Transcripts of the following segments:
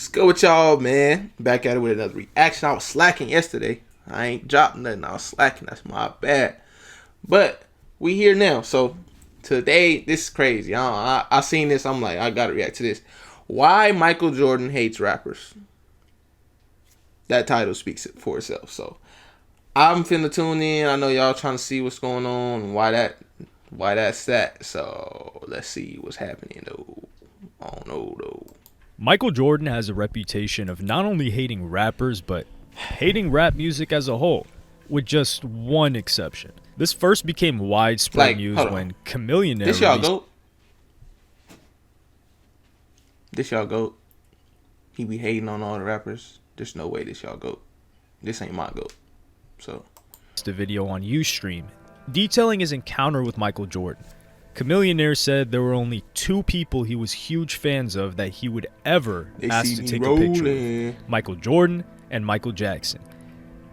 Let's go with y'all, man. Back at it with another reaction. I was slacking yesterday. I ain't dropped nothing. I was slacking. That's my bad. But we here now. So today, this is crazy. I seen this. I'm like, I gotta react to this. Why Michael Jordan hates rappers. That title speaks for itself. So I'm finna tune in. I know y'all trying to see what's going on and why that's that. So let's see what's happening though. I don't know though. Michael Jordan has a reputation of not only hating rappers, but hating rap music as a whole, with just one exception. This first became widespread news when Chameleonaire This y'all goat? This y'all goat? He be hating on all the rappers? There's no way this y'all goat. This ain't my goat. So the video on Ustream detailing his encounter with Michael Jordan. Chameleonaire said there were only two people he was huge fans of that he would ever ask to take a picture with: Michael Jordan and Michael Jackson.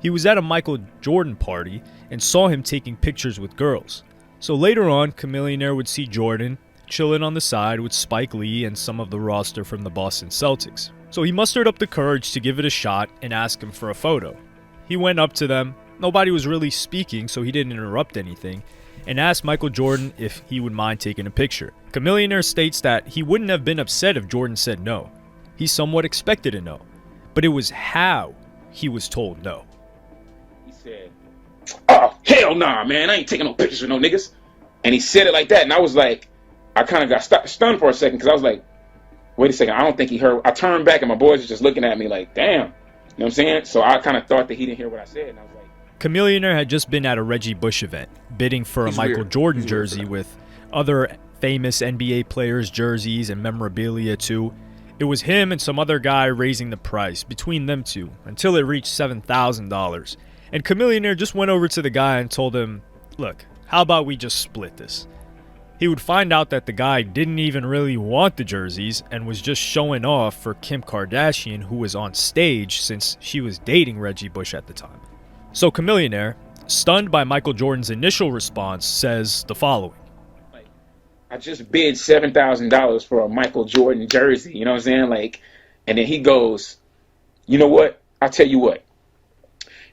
He was at a Michael Jordan party and saw him taking pictures with girls. So later on, Chameleonaire would see Jordan chilling on the side with Spike Lee and some of the roster from the Boston Celtics. So he mustered up the courage to give it a shot and ask him for a photo. He went up to them. Nobody was really speaking, so he didn't interrupt anything, and asked Michael Jordan if he would mind taking a picture. Chameleonaire states that he wouldn't have been upset if Jordan said no. He somewhat expected a no, but it was how he was told no. He said, "Oh, hell nah, man, I ain't taking no pictures with no niggas." And he said it like that, and I was like, I kind of got stunned for a second, because I was like, wait a second, I don't think he heard. I turned back, and my boys were just looking at me like, damn. You know what I'm saying? So I kind of thought that he didn't hear what I said, and I was like, Chameleonaire had just been at a Reggie Bush event, bidding for a Michael Jordan jersey with other famous NBA players' jerseys and memorabilia too. It was him and some other guy raising the price between them two until it reached $7,000. And Chameleonaire just went over to the guy and told him, look, how about we just split this? He would find out that the guy didn't even really want the jerseys and was just showing off for Kim Kardashian, who was on stage since she was dating Reggie Bush at the time. So Chameleonaire, stunned by Michael Jordan's initial response, says the following. I just bid $7,000 for a Michael Jordan jersey, you know what I'm saying? Like, and then he goes, you know what? I'll tell you what.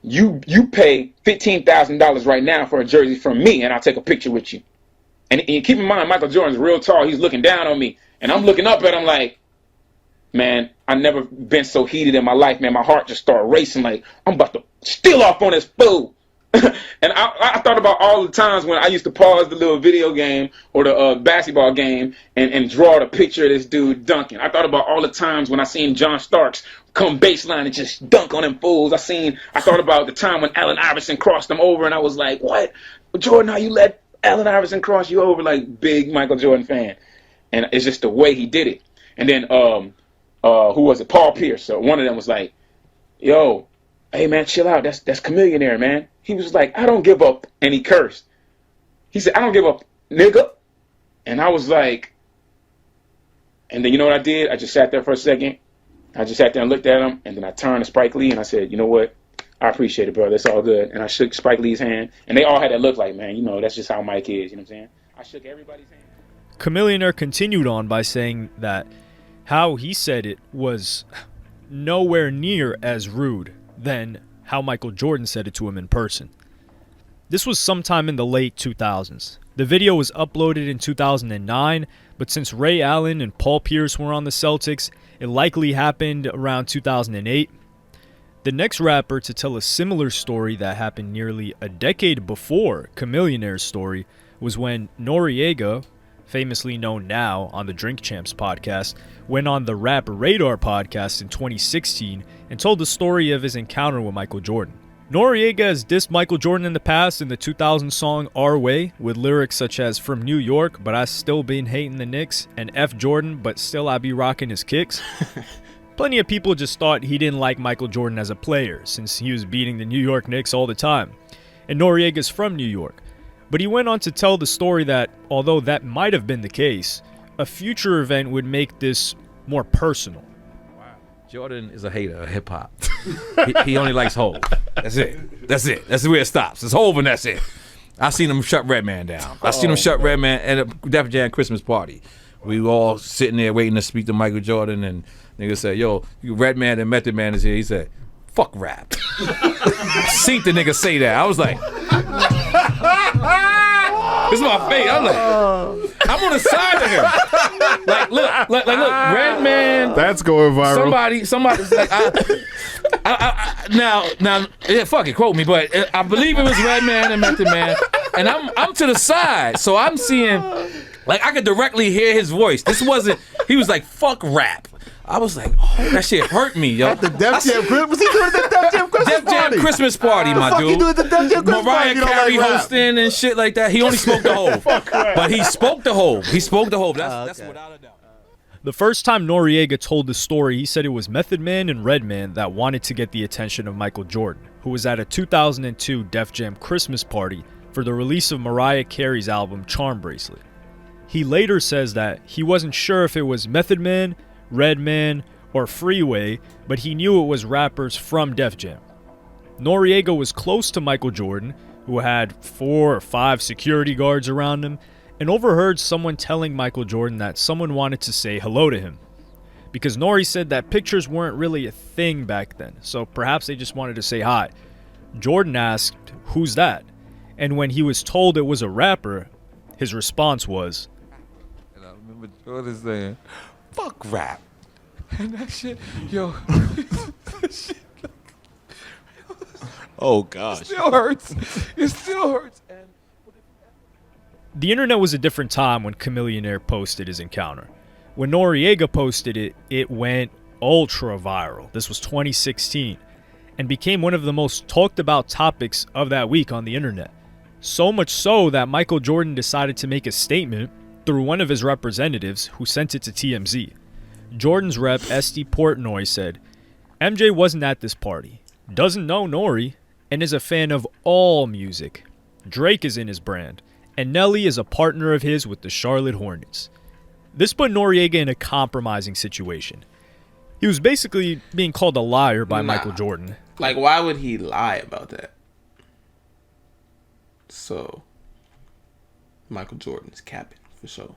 You pay $15,000 right now for a jersey from me, and I'll take a picture with you. And keep in mind, Michael Jordan's real tall. He's looking down on me, and I'm looking up at him like, man, I've never been so heated in my life, man. My heart just started racing like, I'm about to steal off on this fool. And I thought about all the times when I used to pause the little video game or the basketball game and draw the picture of this dude dunking. I thought about all the times when I seen John Starks come baseline and just dunk on them fools. I thought about the time when Allen Iverson crossed them over, and I was like, what? Jordan, how you let Allen Iverson cross you over? Like, big Michael Jordan fan. And it's just the way he did it. And then, who was it? Paul Pierce. So one of them was like, yo, hey, man, chill out. That's Chameleonaire, man. He was like, I don't give up. And he cursed. He said, I don't give up, nigga. And I was like, and then you know what I did? I just sat there for a second. I just sat there and looked at him. And then I turned to Spike Lee and I said, you know what? I appreciate it, bro. That's all good. And I shook Spike Lee's hand. And they all had that look like, man, you know, that's just how Mike is. You know what I'm saying? I shook everybody's hand. Chameleonaire continued on by saying that how he said it was nowhere near as rude than how Michael Jordan said it to him in person. This was sometime in the late 2000s. The video was uploaded in 2009, but since Ray Allen and Paul Pierce were on the Celtics, it likely happened around 2008. The next rapper to tell a similar story that happened nearly a decade before Chameleonaire's story was when Noriega, famously known now on the Drink Champs podcast, went on the Rap Radar podcast in 2016 and told the story of his encounter with Michael Jordan. Noriega has dissed Michael Jordan in the past in the 2000 song Our Way, with lyrics such as "From New York, but I still been hating the Knicks," and "F Jordan, but still I be rocking his kicks." Plenty of people just thought he didn't like Michael Jordan as a player, since he was beating the New York Knicks all the time. And Noriega's from New York. But he went on to tell the story that, although that might have been the case, a future event would make this more personal. Wow. Jordan is a hater of hip-hop. he only likes Hov. That's it. That's where it stops. It's Hov and that's it. I seen him shut Redman down. I seen him shut Redman at a Def Jam Christmas party. We were all sitting there waiting to speak to Michael Jordan, and nigga said, "Yo, Redman and Method Man is here." He said, "Fuck rap." Seen the nigga say that. I was like, this is my face. I'm like, I'm on the side of him. Like, look, Redman. That's going viral. Somebody's like, now, yeah, fuck it, quote me, but I believe it was Redman and Method Man, and I'm to the side, so I'm seeing, like, I could directly hear his voice. This wasn't. He was like, "Fuck rap." I was like, oh, that shit hurt me, yo. At the Def Jam Christmas, was he doing the Def Jam Christmas Def Jam party? Christmas party, my Fuck, dude. he doing the Def Jam Christmas Mariah party, you don't Carey like rap. hosting and shit like that. He only spoke the whole, but he spoke the whole. He spoke the whole. That's without a doubt. The first time Noriega told the story, he said it was Method Man and Redman that wanted to get the attention of Michael Jordan, who was at a 2002 Def Jam Christmas party for the release of Mariah Carey's album Charm Bracelet. He later says that he wasn't sure if it was Method Man, Redman, or Freeway, but he knew it was rappers from Def Jam. Noriega was close to Michael Jordan, who had 4 or 5 security guards around him, and overheard someone telling Michael Jordan that someone wanted to say hello to him. Because Nori said that pictures weren't really a thing back then, so perhaps they just wanted to say hi. Jordan asked, "Who's that?" And when he was told it was a rapper, his response was, And I remember Jordan saying, "Fuck rap." And that shit, yo, Oh, gosh. still hurts. It still hurts. And The internet was a different time when Chamillionaire posted his encounter. When Noriega posted it, it went ultra viral. This was 2016, and became one of the most talked about topics of that week on the internet. So much so that Michael Jordan decided to make a statement through one of his representatives who sent it to TMZ. Jordan's rep, Esty Portnoy, said, "MJ wasn't at this party, doesn't know Nori, and is a fan of all music. Drake is in his brand, and Nelly is a partner of his with the Charlotte Hornets." This put Noriega in a compromising situation. He was basically being called a liar by Michael Jordan. Like, why would he lie about that? So, Michael Jordan's capping, for sure.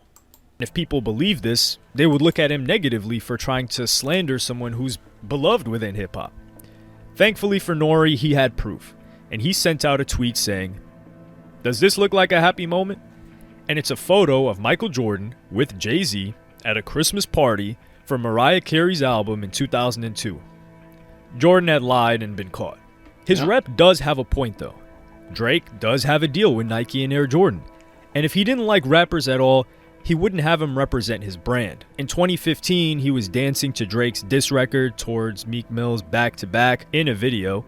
If people believe this, they would look at him negatively for trying to slander someone who's beloved within hip-hop. Thankfully for Nori, he had proof, and he sent out a tweet saying, "Does this look like a happy moment?" And it's a photo of Michael Jordan with Jay-Z at a Christmas party for Mariah Carey's album in 2002. Jordan had lied and been caught. His rep does have a point though. Drake does have a deal with Nike and Air Jordan, and if he didn't like rappers at all, he wouldn't have him represent his brand. In 2015, he was dancing to Drake's diss record towards Meek Mill's Back to Back in a video.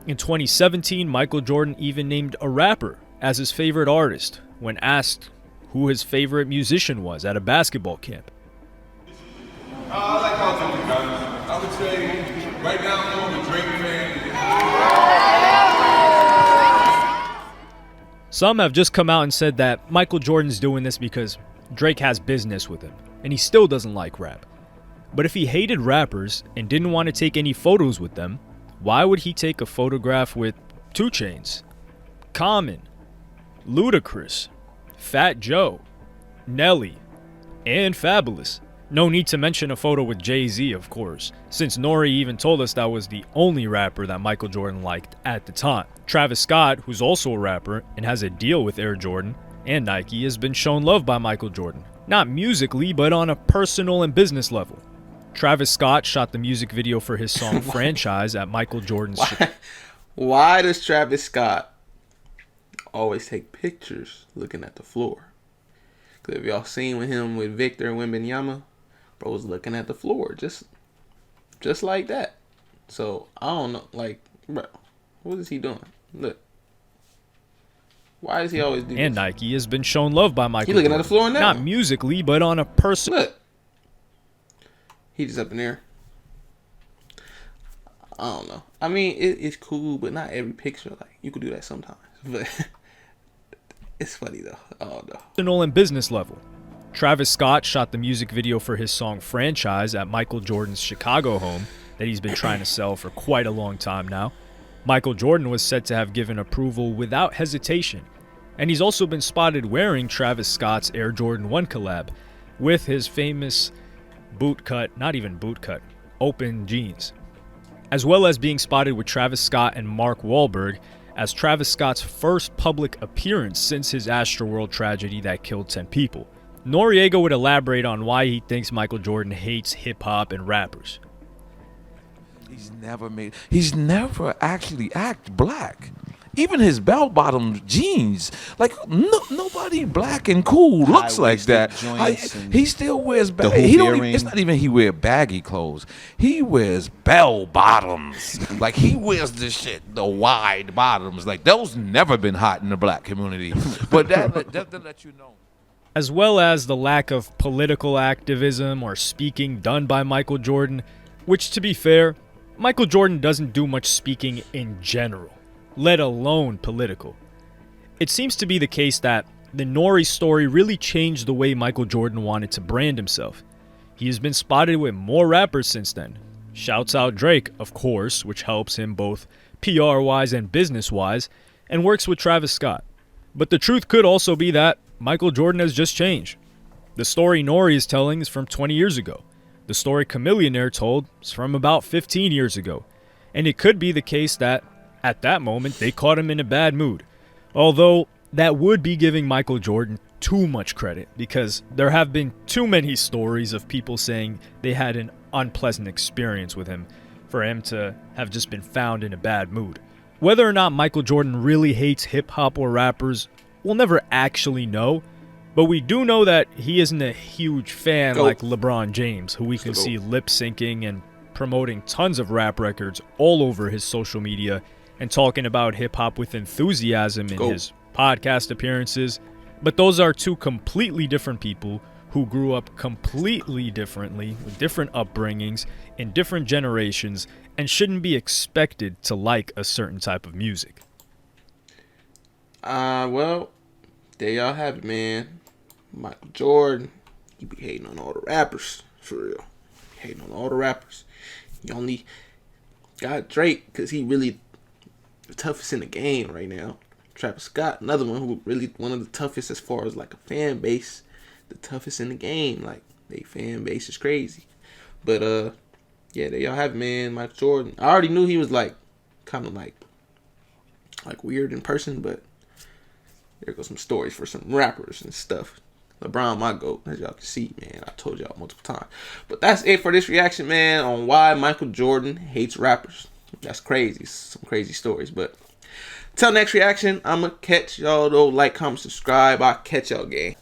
In 2017, Michael Jordan even named a rapper as his favorite artist when asked who his favorite musician was at a basketball camp. I like all different kinds. I would say right now I'm more of a Drake fan. Some have just come out and said that Michael Jordan's doing this because Drake has business with him, and he still doesn't like rap. But if he hated rappers and didn't want to take any photos with them, why would he take a photograph with 2 Chainz, Common, Ludacris, Fat Joe, Nelly, and Fabulous? No need to mention a photo with Jay-Z, of course, since Nori even told us that was the only rapper that Michael Jordan liked at the time. Travis Scott, who's also a rapper and has a deal with Air Jordan and Nike, has been shown love by Michael Jordan. Not musically, but on a personal and business level. Travis Scott shot the music video for his song Franchise at Michael Jordan's Why does Travis Scott always take pictures looking at the floor? Because if y'all seen with him with Victor and Wembanyama, bro was looking at the floor just like that. So I don't know, like, bro, what is he doing? Look, why does he always do and this? Nike has been shown love by Michael He looking Jordan. at the floor now. Not musically, but on a personal. Look, he just up in there. I don't know. I mean, it's cool, but not every picture. Like, you could do that sometimes, but it's funny though. Oh no. Personal and business level. Travis Scott shot the music video for his song Franchise at Michael Jordan's Chicago home that he's been trying to sell for quite a long time now. Michael Jordan was said to have given approval without hesitation, and he's also been spotted wearing Travis Scott's Air Jordan 1 collab, with his famous not even boot cut, open jeans, as well as being spotted with Travis Scott and Mark Wahlberg as Travis Scott's first public appearance since his Astroworld tragedy that killed 10 people. Noriega would elaborate on why he thinks Michael Jordan hates hip-hop and rappers. He's never actually acted black. Even his bell-bottom jeans, like nobody black and cool looks like that. He still wears it's not even he wear baggy clothes. He wears bell bottoms. Like he wears the wide bottoms. Like those never been hot in the black community. But that let you know. As well as the lack of political activism or speaking done by Michael Jordan, which, to be fair, Michael Jordan doesn't do much speaking in general, let alone political. It seems to be the case that the Nori story really changed the way Michael Jordan wanted to brand himself. He has been spotted with more rappers since then. Shouts out Drake, of course, which helps him both PR-wise and business-wise, and works with Travis Scott. But the truth could also be that Michael Jordan has just changed. The story Nori is telling is from 20 years ago. The story Chamillionaire told is from about 15 years ago. And it could be the case that, at that moment, they caught him in a bad mood. Although, that would be giving Michael Jordan too much credit, because there have been too many stories of people saying they had an unpleasant experience with him for him to have just been found in a bad mood. Whether or not Michael Jordan really hates hip-hop or rappers, we'll never actually know, but we do know that he isn't a huge fan like LeBron James, who we can see lip-syncing and promoting tons of rap records all over his social media and talking about hip-hop with enthusiasm in his podcast appearances. But those are two completely different people who grew up completely differently, with different upbringings, in different generations, and shouldn't be expected to like a certain type of music. Well, there y'all have it, man. Michael Jordan, he be hating on all the rappers, for real. Hating on all the rappers. He only got Drake because he really the toughest in the game right now. Travis Scott, another one who really one of the toughest as far as like a fan base, the toughest in the game. Like they fan base is crazy. But yeah, there y'all have it, man. Michael Jordan. I already knew he was like kind of like weird in person, but there goes some stories for some rappers and stuff. LeBron, my GOAT, as y'all can see, man. I told y'all multiple times. But that's it for this reaction, man, on why Michael Jordan hates rappers. That's crazy. Some crazy stories. But till next reaction, I'm going to catch y'all, though. Like, comment, subscribe. I'll catch y'all, gang.